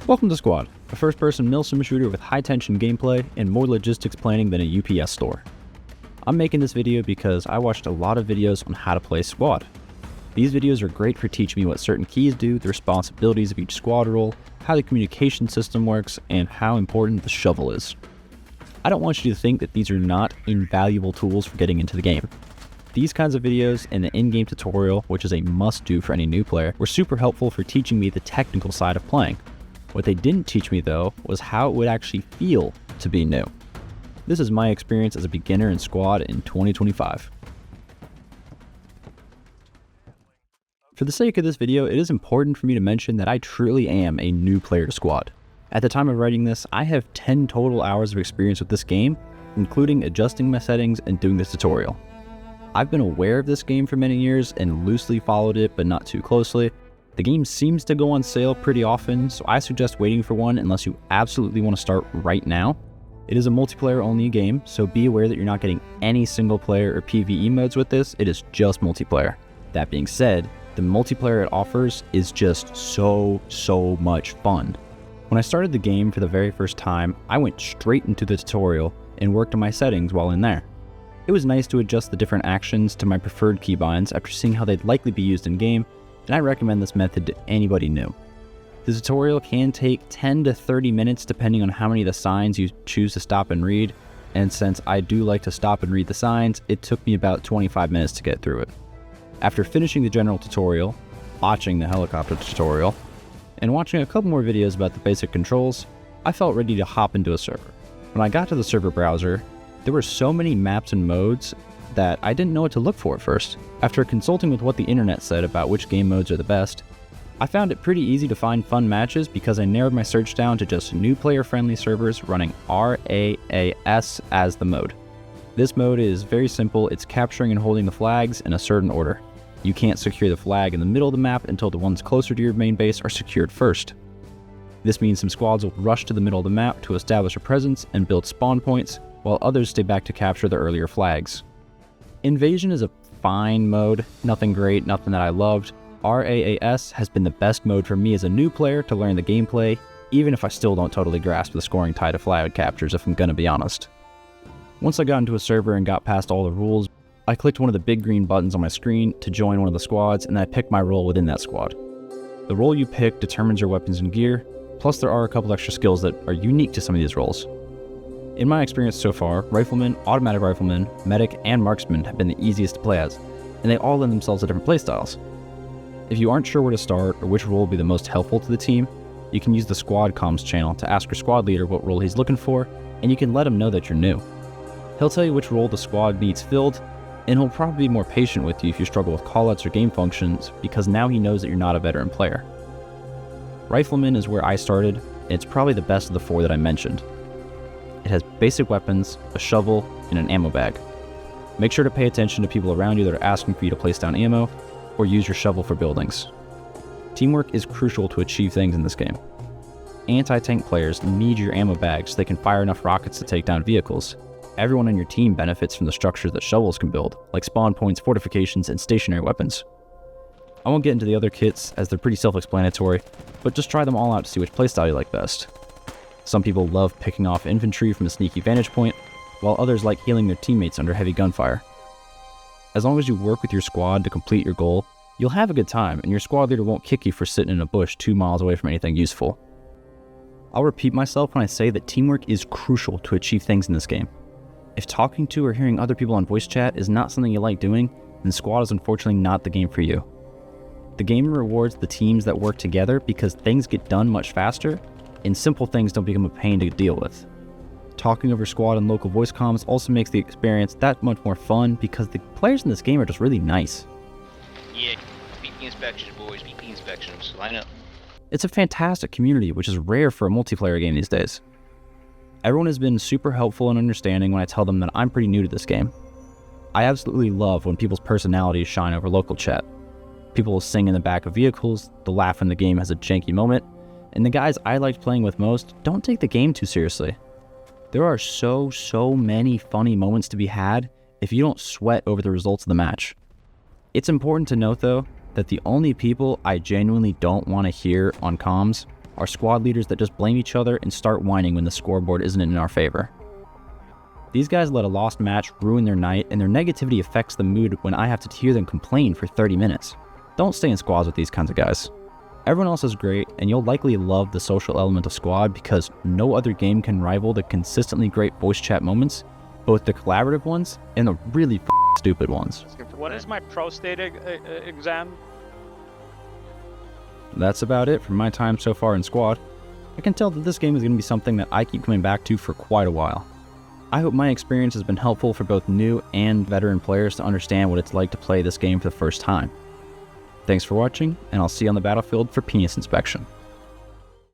Welcome to Squad, a first-person milsim shooter with high-tension gameplay and more logistics planning than a UPS store. I'm making this video because I watched a lot of videos on how to play Squad. These videos are great for teaching me what certain keys do, the responsibilities of each squad role, how the communication system works, and how important the shovel is. I don't want you to think that these are not invaluable tools for getting into the game. These kinds of videos and the in-game tutorial, which is a must-do for any new player, were super helpful for teaching me the technical side of playing. What they didn't teach me though was how it would actually feel to be new. This is my experience as a beginner in Squad in 2025. For the sake of this video, it is important for me to mention that I truly am a new player to Squad. At the time of writing this, I have 10 total hours of experience with this game, including adjusting my settings and doing this tutorial. I've been aware of this game for many years and loosely followed it, but not too closely. The game seems to go on sale pretty often, so I suggest waiting for one unless you absolutely want to start right now. It is a multiplayer only game, so be aware that you're not getting any single player or PvE modes with this, it is just multiplayer. That being said, the multiplayer it offers is just so much fun. When I started the game for the very first time, I went straight into the tutorial and worked on my settings while in there. It was nice to adjust the different actions to my preferred keybinds after seeing how they'd likely be used in game, and I recommend this method to anybody new. The tutorial can take 10 to 30 minutes depending on how many of the signs you choose to stop and read, and since I do like to stop and read the signs, it took me about 25 minutes to get through it. After finishing the general tutorial, watching the helicopter tutorial, and watching a couple more videos about the basic controls, I felt ready to hop into a server. When I got to the server browser, there were so many maps and modes that I didn't know what to look for at first. After consulting with what the internet said about which game modes are the best, I found it pretty easy to find fun matches because I narrowed my search down to just new player-friendly servers running RAAS as the mode. This mode is very simple, it's capturing and holding the flags in a certain order. You can't secure the flag in the middle of the map until the ones closer to your main base are secured first. This means some squads will rush to the middle of the map to establish a presence and build spawn points, while others stay back to capture the earlier flags. Invasion is a fine mode, nothing great, nothing that I loved. RAAS has been the best mode for me as a new player to learn the gameplay, even if I still don't totally grasp the scoring tide of flag captures if I'm gonna be honest. Once I got into a server and got past all the rules, I clicked one of the big green buttons on my screen to join one of the squads, and then I picked my role within that squad. The role you pick determines your weapons and gear, plus there are a couple extra skills that are unique to some of these roles. In my experience so far, Rifleman, Automatic Rifleman, Medic, and Marksman have been the easiest to play as, and they all lend themselves to different playstyles. If you aren't sure where to start or which role will be the most helpful to the team, you can use the squad comms channel to ask your squad leader what role he's looking for, and you can let him know that you're new. He'll tell you which role the squad needs filled, and he'll probably be more patient with you if you struggle with callouts or game functions, because now he knows that you're not a veteran player. Rifleman is where I started, and it's probably the best of the four that I mentioned. It has basic weapons, a shovel, and an ammo bag. Make sure to pay attention to people around you that are asking for you to place down ammo, or use your shovel for buildings. Teamwork is crucial to achieve things in this game. Anti-tank players need your ammo bag so they can fire enough rockets to take down vehicles. Everyone on your team benefits from the structure that shovels can build, like spawn points, fortifications, and stationary weapons. I won't get into the other kits as they're pretty self-explanatory, but just try them all out to see which playstyle you like best. Some people love picking off infantry from a sneaky vantage point, while others like healing their teammates under heavy gunfire. As long as you work with your squad to complete your goal, you'll have a good time, and your squad leader won't kick you for sitting in a bush 2 miles away from anything useful. I'll repeat myself when I say that teamwork is crucial to achieve things in this game. If talking to or hearing other people on voice chat is not something you like doing, then Squad is unfortunately not the game for you. The game rewards the teams that work together because things get done much faster, and simple things don't become a pain to deal with. Talking over squad and local voice comms also makes the experience that much more fun because the players in this game are just really nice. Yeah, BP inspections, boys, BP inspections, line up. It's a fantastic community, which is rare for a multiplayer game these days. Everyone has been super helpful and understanding when I tell them that I'm pretty new to this game. I absolutely love when people's personalities shine over local chat. People will sing in the back of vehicles, they'll laugh when the game has a janky moment, and the guys I liked playing with most don't take the game too seriously. There are so many funny moments to be had if you don't sweat over the results of the match. It's important to note though, that the only people I genuinely don't want to hear on comms are squad leaders that just blame each other and start whining when the scoreboard isn't in our favor. These guys let a lost match ruin their night, and their negativity affects the mood when I have to hear them complain for 30 minutes. Don't stay in squads with these kinds of guys. Everyone else is great, and you'll likely love the social element of squad because no other game can rival the consistently great voice chat moments, both the collaborative ones and the really stupid ones. What is my pro state exam? That's about it for my time so far in squad. I can tell that this game is going to be something that I keep coming back to for quite a while. I hope my experience has been helpful for both new and veteran players to understand what it's like to play this game for the first time. Thanks for watching, and I'll see you on the battlefield for penis inspection.